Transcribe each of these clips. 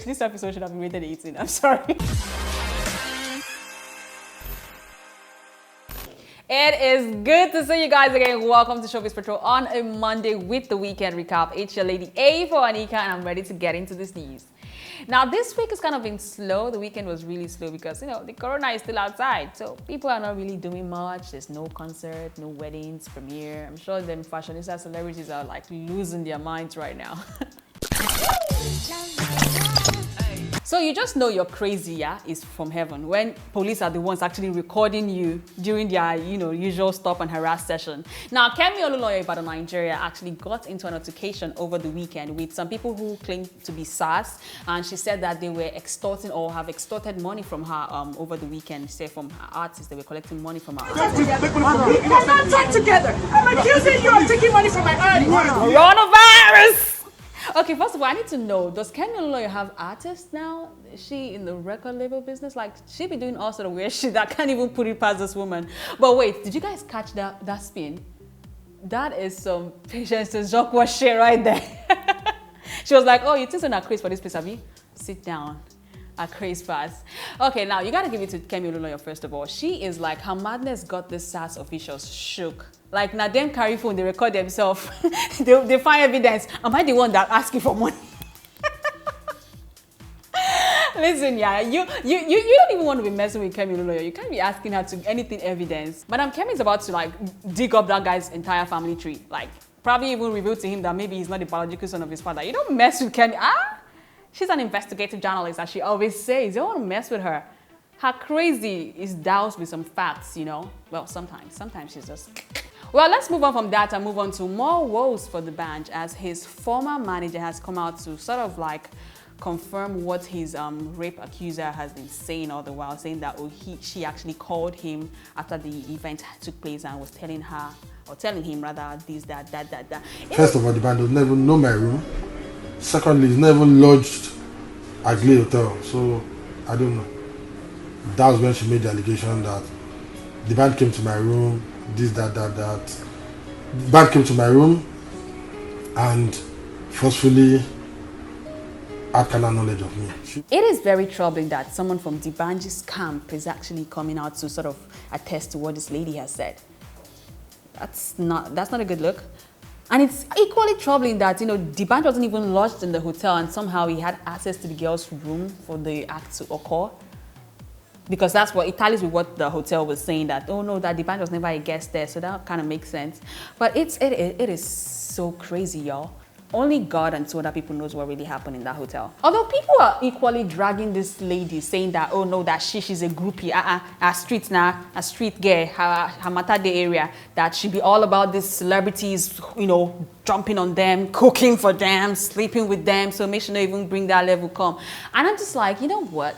This episode should have been rated 18. I'm sorry. It is good to see you guys again. Welcome to ShowBizPatrol on a Monday with the weekend recap. It's your lady A for Anika, and I'm ready to get into this news. Now, this week has kind of been slow. The weekend was really slow because, the corona is still outside. So people are not really doing much. There's no concert, no weddings, premiere. I'm sure them fashionista celebrities are like losing their minds right now. So you just know you're crazy, yeah, is from heaven when police are the ones actually recording you during their, usual stop and harass session. Now, Kemi Oluloyo Ibadan, Nigeria actually got into an altercation over the weekend with some people who claim to be SARS, and she said that they were extorting or have extorted money from her over the weekend. Say from her artists, they were collecting money from her artists. We cannot talk together. I'm accusing you of taking money from my artist. Coronavirus! Okay, first of all, I need to know, does Kemi Oluloyo have artists now? Is she in the record label business? Like, she be doing all sort of weird shit. I can't even put it past this woman. But wait, did you guys catch that spin? That is some Patience Jacques shit right there. She was like, oh, you think so not crazy for this place, Abby? Sit down. A craze pass. Okay, now you gotta give it to Kemi Oluloyo first of all. She is like, her madness got the SARS officials shook. Like, now them carry phone, they record themselves. they find evidence. Am I the one that asking for money? Listen, yeah, you don't even want to be messing with Kemi Oluloyo. You can't be asking her to anything evidence. Madam Kemi is about to like dig up that guy's entire family tree. Like, probably even reveal to him that maybe he's not the biological son of his father. You don't mess with Kemi. She's an investigative journalist, as she always says. You don't want to mess with her. Her crazy is doused with some facts, Well, sometimes she's just... Well, let's move on from that and move on to more woes for the band, as his former manager has come out to sort of like confirm what his rape accuser has been saying all the while, saying that she actually called him after the event took place and was telling her, or telling him rather, this, that. First of all, the band does never know my room. Secondly, it's never lodged at Glade Hotel, so I don't know. That was when she made the allegation that the band came to my room, this, that. The band came to my room and forcefully had kind of knowledge of me. It is very troubling that someone from Dibanji's camp is actually coming out to sort of attest to what this lady has said. That's not a good look. And it's equally troubling that, Dibanj wasn't even lodged in the hotel and somehow he had access to the girl's room for the act to occur. Because that's what, it tallies with what the hotel was saying, that, oh no, that Dibanj was never a guest there, so that kind of makes sense. But it is so crazy, y'all. Only God and two other people knows what really happened in that hotel. Although people are equally dragging this lady, saying that, oh no, that she's a groupie, a street girl, her Matade area, that she be all about these celebrities, jumping on them, cooking for them, sleeping with them, so make sure not even bring that level come. And I'm just like, you know what?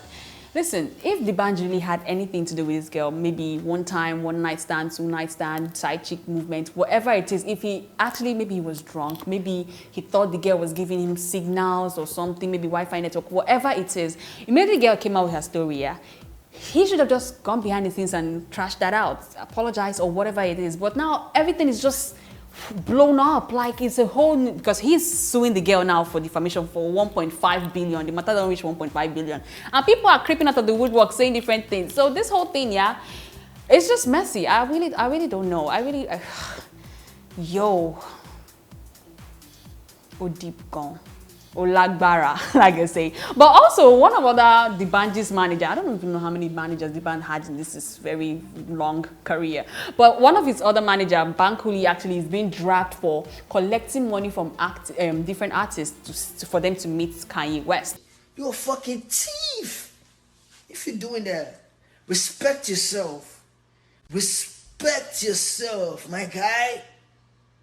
Listen, if Dibanj really had anything to do with this girl, maybe one time, one night stand, two night stand, side chick movement, whatever it is, if he actually, maybe he was drunk, maybe he thought the girl was giving him signals or something, maybe Wi-Fi network, whatever it is, immediately the girl came out with her story, yeah? He should have just gone behind the scenes and trashed that out, apologize or whatever it is. But now everything is just blown up, like it's a whole, because he's suing the girl now for defamation for 1.5 billion. The matter don't reach 1.5 billion, and people are creeping out of the woodwork saying different things. So this whole thing, yeah, it's just messy. I really don't know. Yo, deep gone. Or Lagbara, like I say. But also, one of other Dibanji's manager, I don't even know how many managers Dibanj had in this very long career, but one of his other manager, Bankuli, actually is being dragged for collecting money from different artists for them to meet Kanye West. You're a fucking thief if you're doing that. Respect yourself. Respect yourself, my guy.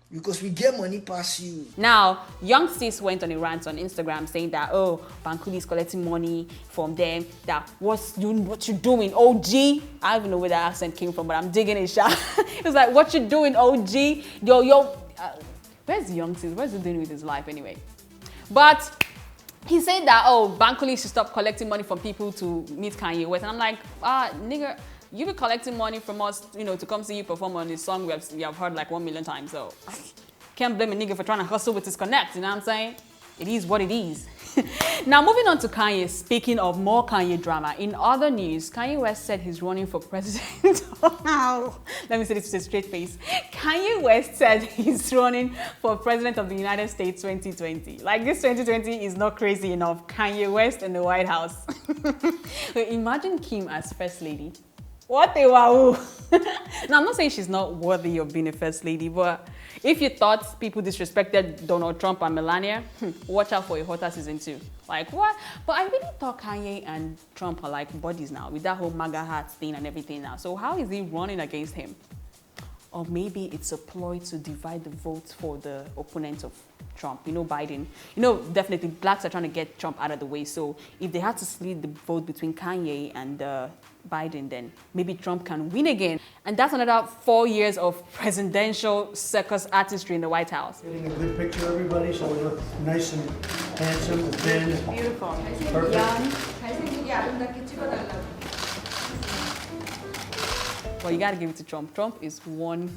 Because we get money past you. Now, Young Sis went on a rant on Instagram saying that, oh, Bankuli is collecting money from them, that what you doing, OG? I don't even know where that accent came from, but I'm digging it, Sha. It was like, what you doing, OG? Where's Young Sis? What's he doing with his life anyway? But he said that, oh, Bankuli should stop collecting money from people to meet Kanye West. And I'm like, nigga, you be collecting money from us, to come see you perform on this song we have heard like 1 million times. So can't blame a nigga for trying to hustle with his connect, you know what I'm saying? It is what it is. Now, moving on to Kanye, speaking of more Kanye drama, in other news, Kanye West said he's running for president. Let me say this with a straight face. Kanye West said he's running for president of the United States 2020. Like, this 2020 is not crazy enough. Kanye West in the White House. So imagine Kim as first lady. What a wow. Now, I'm not saying she's not worthy of being a first lady, but if you thought people disrespected Donald Trump and Melania, watch out for a hotter season 2. Like, what? But I really thought Kanye and Trump are like buddies now, with that whole MAGA hat thing and everything now. So how is he running against him? Or maybe it's a ploy to divide the votes for the opponent of Trump, you know, Biden. You know, definitely blacks are trying to get Trump out of the way. So if they had to split the vote between Kanye and Biden, then maybe Trump can win again. And that's another 4 years of presidential circus artistry in the White House. Getting a good picture of everybody so we look nice and handsome and thin. Beautiful. Perfect. Well, you gotta give it to Trump. Trump is one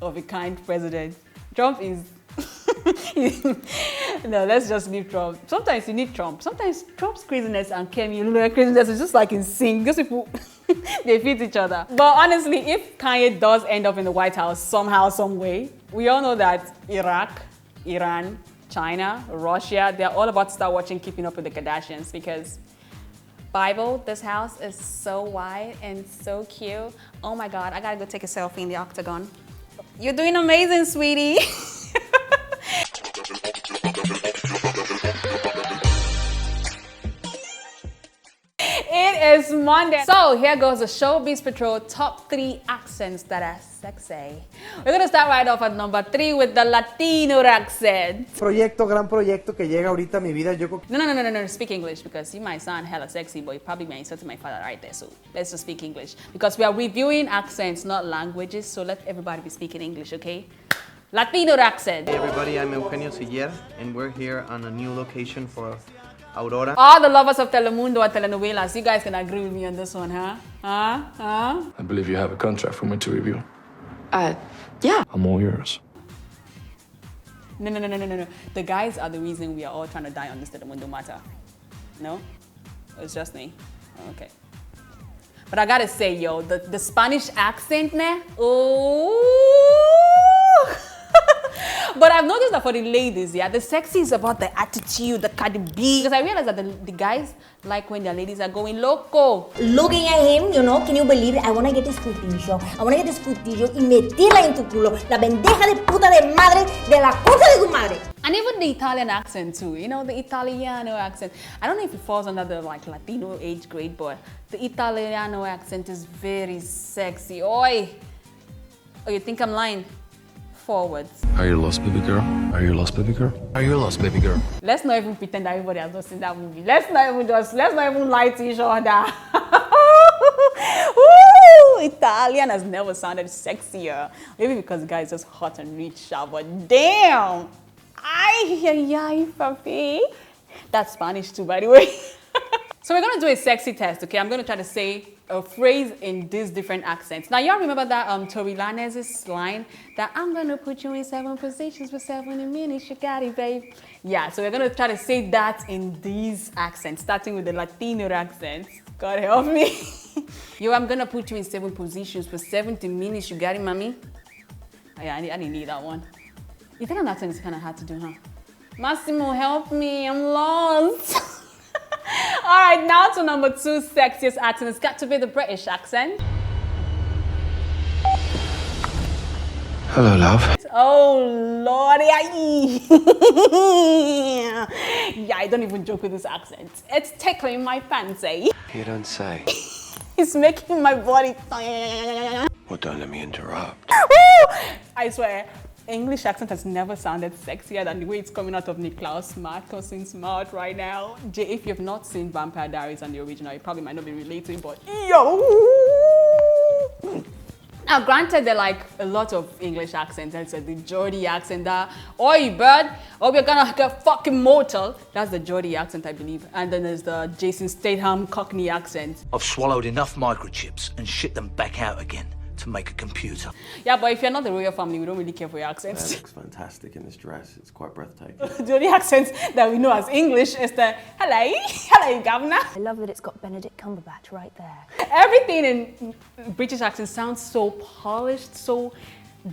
of a kind president. Trump is... No, let's just leave Trump. Sometimes you need Trump. Sometimes Trump's craziness and Kemi's craziness is just like in sync. Those people, they fit each other. But honestly, if Kanye does end up in the White House somehow, some way, we all know that Iraq, Iran, China, Russia, they're all about to start watching Keeping Up with the Kardashians because Bible, this house is so wide and so cute. Oh my God, I gotta go take a selfie in the octagon. You're doing amazing, sweetie. It is Monday. So here goes the ShowBizPatrol top 3 accents that are sexy. We're gonna start right off at number 3 with the Latino accent. Gran proyecto que llega ahorita a mi vida. No, speak English because you might sound hella sexy, but you probably may insult my father right there. So let's just speak English because we are reviewing accents, not languages. So let everybody be speaking English, okay? Latino accent. Hey everybody, I'm Eugenio Siller, and we're here on a new location for Aurora. All the lovers of Telemundo and telenovelas, you guys can agree with me on this one, huh? I believe you have a contract for me to review. Yeah. I'm all yours. No. The guys are the reason we are all trying to die on this Telemundo matter. No? It's just me. Okay. But I gotta say, yo, the Spanish accent, nah? Oh. But I've noticed that for the ladies, yeah, the sexy is about the attitude, the Cardi B. Because I realized that the guys like when their ladies are going loco. Looking at him, you know, can you believe it? I want to get this cutillo. I want to get this cutillo y meterla en tu culo. La bendeja de puta de madre de la cosa de tu madre. And even the Italian accent too, you know, the Italiano accent. I don't know if it falls under the like Latino age grade, but the Italiano accent is very sexy. Oi! Oh, you think I'm lying? Forwards. Are you lost, baby girl? Are you lost, baby girl? Are you lost, baby girl? Let's not even pretend that everybody has not seen that movie. Let's not even lie to each other. Woo! Italian has never sounded sexier. Maybe because the guy is just hot and rich, but damn! Ay, papi. That's Spanish too, by the way. So we're gonna do a sexy test, okay? I'm gonna try to say a phrase in these different accents. Now, y'all remember that Tory Lanez's line that I'm gonna put you in 7 positions for 7 minutes, you got it, babe. Yeah, so we're gonna try to say that in these accents, starting with the Latino accents. God help me. Yo, I'm gonna put you in 7 positions for 70 minutes, you got it, mommy? Oh, yeah, I didn't need that one. Italian accent is kind of hard to do, huh? Massimo, help me, I'm lost. All right, now to number 2 sexiest accent. It's got to be the British accent. Hello, love. Oh, Lord. Yeah, I don't even joke with this accent. It's tickling my fancy. You don't say. It's making my body... Well, don't let me interrupt. I swear, English accent has never sounded sexier than the way it's coming out of Niklaus Marcos's mouth right now. Jay, if you've not seen Vampire Diaries and the original, you probably might not be relating, but yo! Now, granted, there are like a lot of English accents. There's the Geordie accent, oi, bird, oh, we're gonna get fucking mortal. That's the Geordie accent, I believe. And then there's the Jason Statham Cockney accent. I've swallowed enough microchips and shit them back out again to make a computer. Yeah, but if you're not the royal family, we don't really care for your accents. That looks fantastic in this dress. It's quite breathtaking. The only accent that we know as English is the hello, governor. I love that it's got Benedict Cumberbatch right there. Everything in British accent sounds so polished, so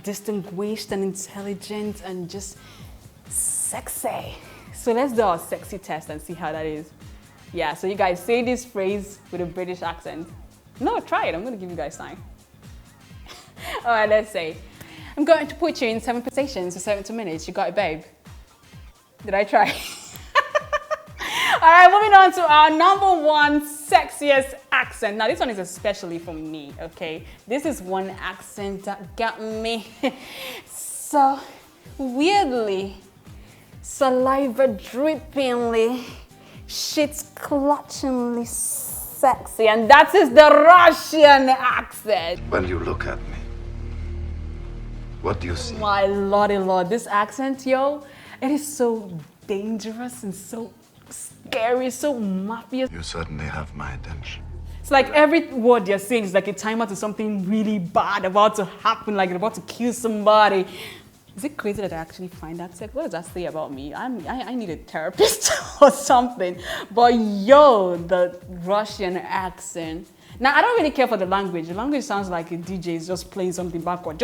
distinguished and intelligent and just sexy. So let's do our sexy test and see how that is. Yeah, so you guys say this phrase with a British accent. No, try it. I'm going to give you guys time. All right, let's say. I'm going to put you in 7 positions for 70 minutes. You got it, babe? Did I try? All right, moving on to our #1 sexiest accent. Now, this one is especially for me, okay? This is one accent that got me so weirdly, saliva drippingly, shit's clutchingly sexy, and that is the Russian accent. When you look at me, what do you see? My lordy lord, this accent, yo, it is so dangerous and so scary, so mafia. You certainly have my attention. It's like every word you're saying is like a timer to something really bad about to happen, like you're about to kill somebody. Is it crazy that I actually find that accent? What does that say about me? I need a therapist or something. But yo, the Russian accent. Now, I don't really care for the language. The language sounds like a DJ is just playing something backward.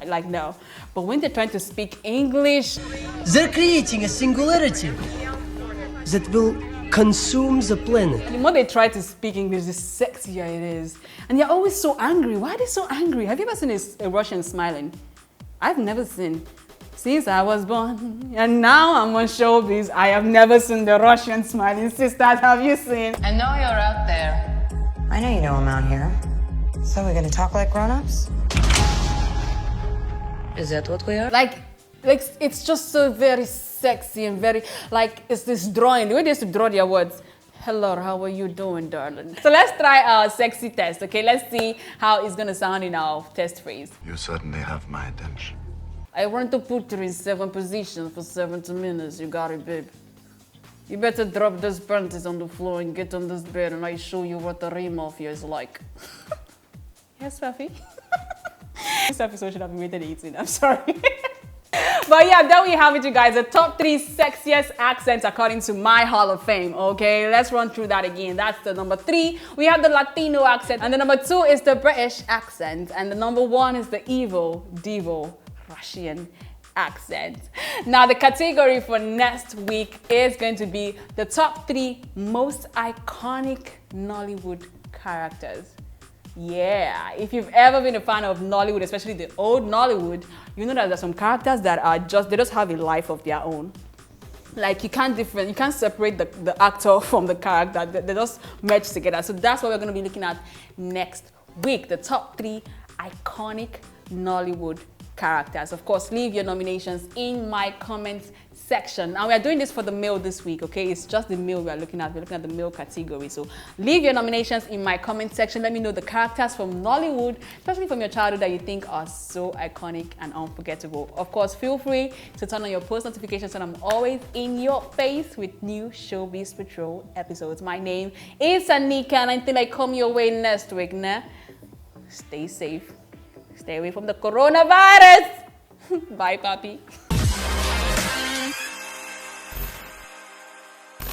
Like, no. But when they're trying to speak English, They're creating a singularity that will consume the planet. the more they try to speak English, the sexier it is. And they're always so angry. Why are they so angry? Have you ever seen a Russian smiling? I've never seen. Since I was born, and now I'm on showbiz, I have never seen the Russian smiling sisters. Have you seen? I know you're out there. I know you know I'm out here. So we're gonna talk like grown-ups? Is that what we are? Like it's just so very sexy and very, like, it's this drawing. The way they used to draw their words. Hello, how are you doing, darling? So let's try our sexy test, okay? Let's see how it's gonna sound in our test phrase. You certainly have my attention. I want to put you in 7 positions for 70 minutes. You got it, babe. You better drop those panties on the floor and get on this bed and I show you what the real mafia is like. Yes, Fafi? This episode should have been rated 18, I'm sorry. But yeah, there we have it, you guys. The top 3 sexiest accents according to my Hall of Fame, okay? Let's run through that again. That's the number 3. We have the Latino accent. And the number 2 is the British accent. And the number 1 is the evil, Devo, Russian accent. Now, the category for next week is going to be the top 3 most iconic Nollywood characters. Yeah, if you've ever been a fan of Nollywood, especially the old Nollywood, you know that there's some characters that are they just have a life of their own. Like you can't separate the actor from the character. They just merge together. So that's what we're going to be looking at next week. The top 3 iconic Nollywood characters. Of course, leave your nominations in my comments section. And we are doing this for the male this week, okay? It's just the male we are looking at. We're looking at the male category. So leave your nominations in my comment section. Let me know the characters from Nollywood, especially from your childhood, that you think are so iconic and unforgettable. Of course, feel free to turn on your post notifications so I'm always in your face with new Showbiz Patrol episodes. My name is Anika, and until I come your way next week, stay safe. Stay away from the coronavirus. Bye, papi.